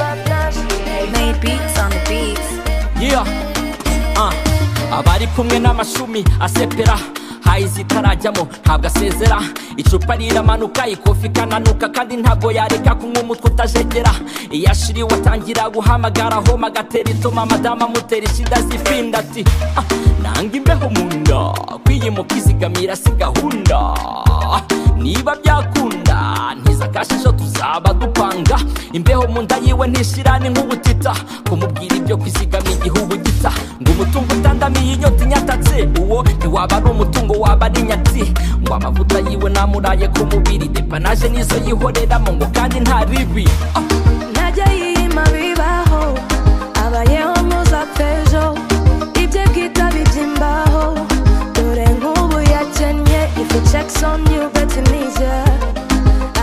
Made beats on the beats. Yeah. Abari kumwe n'amashumi asepera hayi zitarajyamo ntabwo asezera icupa riramanuka ikofi kananuka kandi ntabwo yareka kunywa umutwe utajegera iyo ashiriwe atangira guhamagara homa agatera itoma madama amutera ishida zifinda ati nanga imbeho mu nda kwiyimuka izigamira si gahunda niba byakunda ntiza kashisho tuzaba dupanga imbeho mu nda yiwe ntishirane nk'ubutita kumubwira ibyo kwizigama igihugu gita ngo umutungo utandamiye inyota inyatatse uwo ntiwaba ari umutungo waba ari nyatsi ngo amavuta yiwe namuraye ku mubiri depanaje nizo yihoreramo ngo kandi nta bibi ntajya yiyima bibaho abayeho ntuzapfejo ibye bwita bibyimbaho dore nk'ubu yakennye ifu checks on you betinije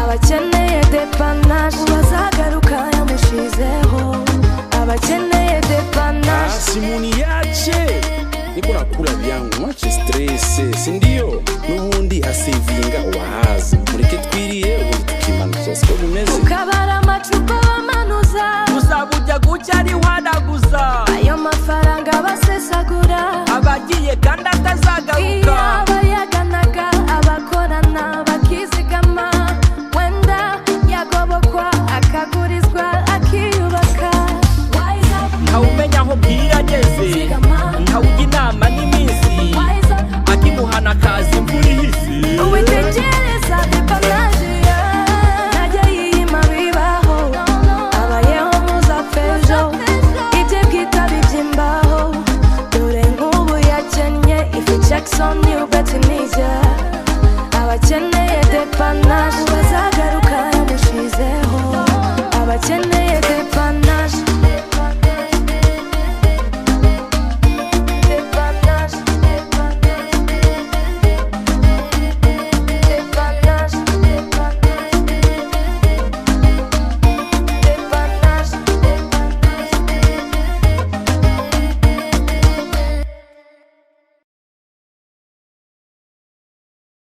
abakeneye depanaje bazagaruka yamushizeho abakeneye depanaje simuni yache niko nakula vyangu mwache stress sindio nubundi hasevinga wahazi mureke twiriye ubundi tukimanuza siko bimeze ukabara amacupa bamanuza uzabujya gucya ari wanaguza ayo mafaranga basesagura abagiye kandi atazagaruka iyo abayaganaga abakorana bakizigama wenda yagobokwa akagurizwa akiyubaka ntawumenya aho bwirageze ntawujya inama n'iminsi akimuhana akazi imvura ihise uwitegereza depanaje ntajya yiyima bibaho abayeho ntuzapfejo ibye bwita bibyimbaho dore nk'ubu yakennye ifu checks on you betinije abakeneye depanaje bazagaruka yamushizeho abakeneye depanaje